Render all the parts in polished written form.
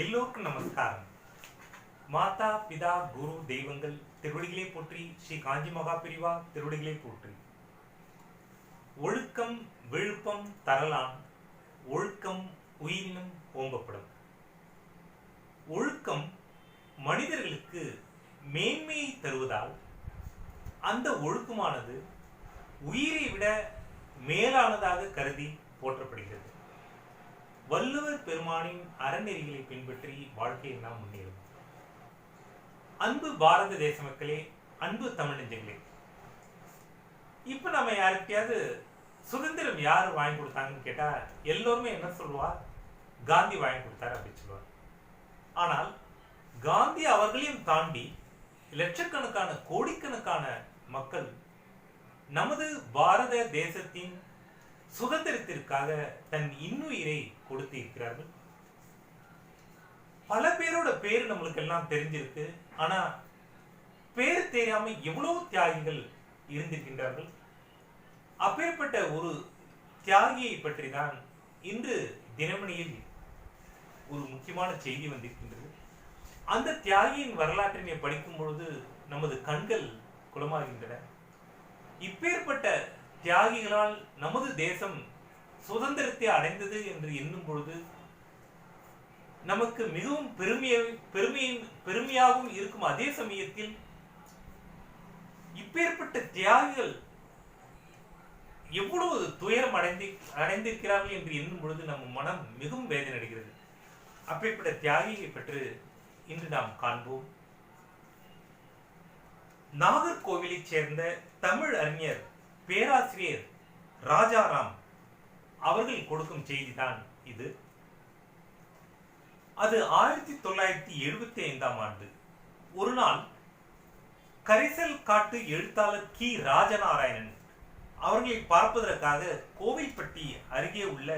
எல்லோருக்கும் நமஸ்காரம். மாதா பிதா குரு தெய்வங்கள் திருவடிகளே போற்றி, ஸ்ரீ காஞ்சி மகா பிரிவா திருவடிகளே போற்றி. ஒழுக்கம் விழுப்பம் தரலான், ஒழுக்கம் உயிரினும் ஓம்பப்படும். ஒழுக்கம் மனிதர்களுக்கு மேன்மையை தருவதால் அந்த ஒழுக்கமானது உயிரை விட மேலானதாக கருதி போற்றப்படுகிறது. வள்ளுவர் பெருமானின் அறநெறிகளை பின்பற்றி வாழ்க்கையில் நாம் முன்னேறும். அன்பு பாரத தேச மக்களே, அன்பு தமிழ் நெஞ்சங்களே, இப்ப நம்ம யாருக்கையாவது சுதந்திரம் யார் வாங்கி கொடுத்தாங்கன்னு கேட்டா எல்லோருமே என்ன சொல்லுவா? காந்தி வாங்கி கொடுத்தாரு அப்படின்னு சொல்லுவார். ஆனால் காந்தி அவர்களையும் தாண்டி லட்சக்கணக்கான கோடிக்கணக்கான மக்கள் நமது பாரத தேசத்தின் சுதந்திரத்திற்காக தன் இன்னுயிரை கொடுத்து இருக்கிறார்கள். பல பேரோட பேர் நம்மளுக்கு எல்லாம் தெரிஞ்சிருக்கு. ஆனா பேர் தெரியாம எவ்வளவு தியாகிகள் இருந்திருக்கின்றார்கள். அப்பேற்பட்ட ஒரு தியாகியை பற்றி தான் இன்று தினமணியில் ஒரு முக்கியமான செய்தி வந்திருக்கின்றது. அந்த தியாகியின் வரலாற்றினை படிக்கும் பொழுது நமது கண்கள் குளமாகின்றன. இப்பேற்பட்ட தியாகிகளால் நமது தேசம் சுதந்திரத்தை அடைந்தது என்று எண்ணும் பொழுது நமக்கு மிகவும் பெருமையாகவும் இருக்கும். அதே சமயத்தில் இப்பேற்பட்ட தியாகிகள் எவ்வளவு துயரம் அடைந்திருக்கிறார்கள் என்று எண்ணும் பொழுது நம்ம மனம் மிகவும் வேதனை அடைகிறது. அப்பேற்பட்ட தியாகியை பற்றி இன்று நாம் காண்போம். நாகர்கோவிலைச் சேர்ந்த தமிழ் அறிஞர் பேராசிரியர் ராஜாராம் அவர்கள் கொடுக்கும் செய்திதான் இது. அது 1975ஆம் ஆண்டு ஒரு நாள் கரிசல் காட்டு எழுத்தாளர் கி ராஜநாராயணன் அவர்களை பார்ப்பதற்காக கோவில்பட்டி அருகே உள்ள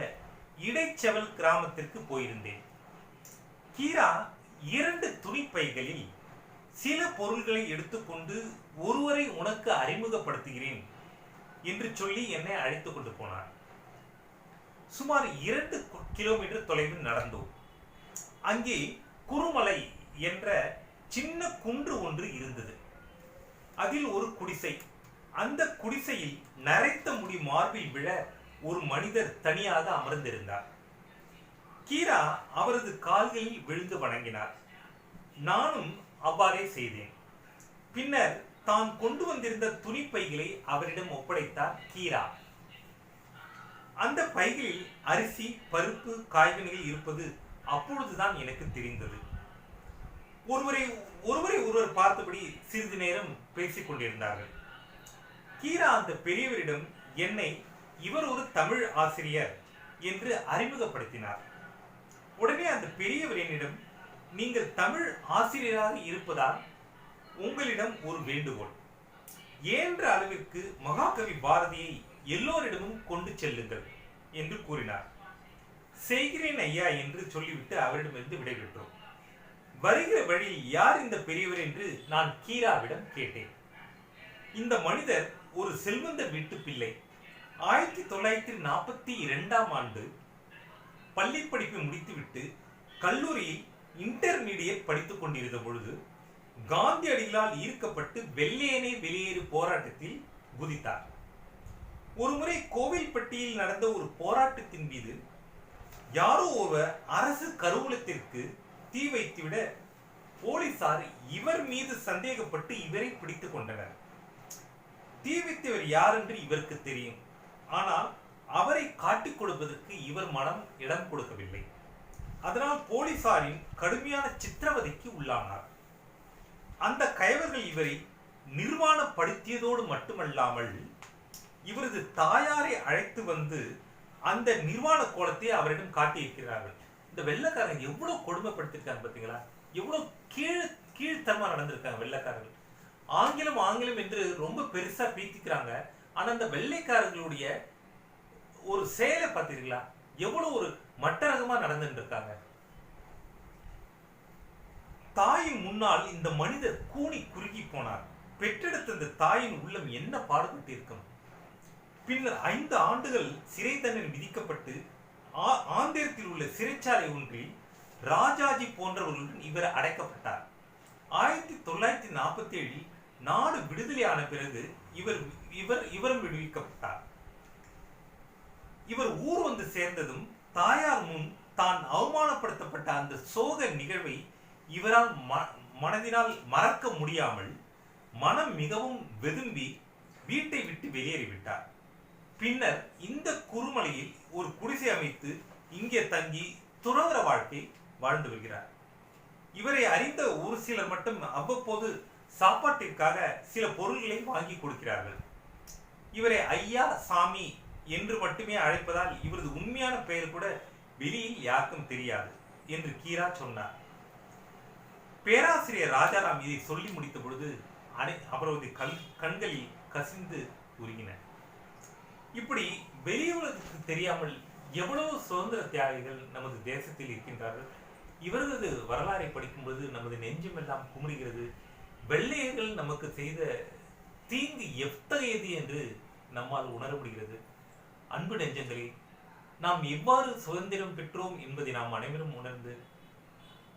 இடைச்செவல் கிராமத்திற்கு போயிருந்தேன். கீரா 2 துணிப்பைகளில் சில பொருள்களை எடுத்துக்கொண்டு ஒருவரை உனக்கு அறிமுகப்படுத்துகிறேன் என்று சொல்லி என்னை அழைத்துக் கொண்டு போனார். சுமார் 2 கிலோமீட்டர் தொலைவில் நடந்தோம். அங்கே குருமலை என்ற சின்ன குன்று ஒன்று இருந்தது. அதில் ஒரு குடிசை. அந்த குடிசையில் நரைத்த முடி மார்பில் விழ ஒரு மனிதர் தனியாக அமர்ந்திருந்தார். கீரா அவரது கால்களில் விழுந்து வணங்கினார். நானும் அவ்வாறே செய்தேன். பின்னர் தான் கொண்டு வந்திருந்த துணி பைகளை அவரிடம் ஒப்படைத்தார் கீரா. அந்த பைகளில் அரிசி, பருப்பு, காய்கறிகள் இருப்பது அப்பொழுதுதான் எனக்கு தெரிந்தது. ஒருவர் பார்த்தபடி சிறிது நேரம் பேசிக் கொண்டிருந்தார்கள். கீரா அந்த பெரியவரிடம் என்னை இவர் ஒரு தமிழ் ஆசிரியர் என்று அறிமுகப்படுத்தினார். உடனே அந்த பெரியவர் என்னிடம், நீங்கள் தமிழ் ஆசிரியராக இருப்பதால் உங்களிடம் ஒரு வேண்டுகோள். ஏன்ற அளவிற்கு மகாகவி பாரதியை எல்லோரிடமும் கொண்டு செல்லுங்கள் என்று கூறினார். செய்கிறேன் ஐயா என்று சொல்லிவிட்டு அவரிடமிருந்து விடைபெற்றோம். வருகிற வழியில் யார் இந்த பெரியவர் என்று நான் கீராவிடம் கேட்டேன். இந்த மனிதர் ஒரு செல்வந்த வீட்டு பிள்ளை. 1942ஆம் ஆண்டு பள்ளி படிப்பை முடித்துவிட்டு கல்லூரியில் இன்டர்மீடியட் படித்துக் கொண்டிருந்த பொழுது காந்தியடிகளால் ஈர்க்கப்பட்டு வெள்ளையனே வெளியேறு போராட்டத்தில் குதித்தார். ஒருமுறை கோவில்பட்டியில் நடந்த ஒரு போராட்டத்தின் மீது யாரோ ஒருவர் அரசு கருவூலத்திற்கு தீ வைத்துவிட போலீசார் இவர் மீது சந்தேகப்பட்டு இவரை பிடித்துக் கொண்டனர். தீ வைத்தவர் யார் என்று இவருக்கு தெரியும். ஆனால் அவரை காட்டிக் கொடுப்பதற்கு இவர் மனம் இடம் கொடுக்கவில்லை. அதனால் போலீசாரின் கடுமையான சித்திரவதைக்கு உள்ளானார். அந்த கயவர்கள் இவரை நிர்வாணப்படுத்தியதோடு மட்டுமல்லாமல் இவரது தாயாரை அழைத்து வந்து அந்த நிர்வாண கோலத்தை அவரிடம் காட்டியிருக்கிறார்கள். இந்த வெள்ளைக்காரங்க எவ்வளவு கொடுமைப்படுத்திருக்காங்க பார்த்தீங்களா? எவ்வளவு கீழ்த்தரமா நடந்திருக்காங்க வெள்ளைக்காரர்கள். ஆங்கிலம் என்று ரொம்ப பெருசா பீத்திக்கிறாங்க. ஆனா அந்த வெள்ளைக்காரர்களுடைய ஒரு செயலை பார்த்தீங்களா? எவ்வளவு ஒரு மட்டரகமா நடந்துட்டு இருக்காங்க. தாயின் முன்னால் இந்த மனிதர் கூனி குறுகி போனார். பெற்றெடுத்த இந்த தாயின் உள்ளம் என்ன பாடுபட்டு இருக்கும். பின்னர் 5 ஆண்டுகள் சிறை தண்டனை விதிக்கப்பட்டு ஆந்திரத்தில் உள்ள சிறைச்சாலை ஒன்றில் ராஜாஜி போன்றவர்களுடன் இவர் அடைக்கப்பட்டார். 1947 நாடு விடுதலையான பிறகு இவரும் விடுவிக்கப்பட்டார். இவர் ஊர் வந்து சேர்ந்ததும் தாயார் முன் தான் அவமானப்படுத்தப்பட்ட அந்த சோக நிகழ்வை இவரால் மனதினால் மறக்க முடியாமல் மனம் மிகவும் வெதும்பி வீட்டை விட்டு வெளியேறிவிட்டார். பின்னர் இந்த குறுமலையில் ஒரு குடிசை அமைத்து இங்கே தங்கி துறவற வாழ்க்கை வாழ்ந்து வருகிறார். இவரை அறிந்த ஒரு சிலர் மட்டும் அவ்வப்போது சாப்பாட்டிற்காக சில பொருள்களை வாங்கி கொடுக்கிறார்கள். இவரை ஐயா, சாமி என்று மட்டுமே அழைப்பதால் இவரது உண்மையான பெயர் கூட வெளியில் யாருக்கும் தெரியாது என்று கீரா சொன்னார். பேராசிரியர் ராஜாராம் இதை சொல்லி முடித்த பொழுது அவரது கண்களில் கசிந்து உருகின. இப்படி வெளியுலகத்துக்கு தெரியாமல் எவ்வளவு சுதந்திர தியாகிகள் நமது தேசத்தில் இருக்கின்றார்கள். இவரது வரலாறை படிக்கும்போது நமது நெஞ்சமெல்லாம் குமுறுகிறது. வெள்ளையர்கள் நமக்கு செய்த தீங்கு எத்தகையது என்று நம்மால் உணர முடிகிறது. அன்பு நெஞ்சங்களே, நாம் எவ்வாறு சுதந்திரம் பெற்றோம் என்பதை நாம் அனைவரும் உணர்ந்து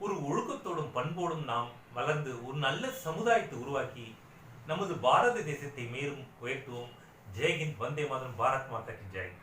ஒரு ஒழுக்கத்தோடும் பண்போடும் நாம் வளர்ந்து ஒரு நல்ல சமுதாயத்தை உருவாக்கி நமது பாரத தேசத்தை மேலும் உயர்த்துவோம். ஜெய்ஹிந்த், வந்தே மாதரம், பாரத் மாதா கி ஜெய்.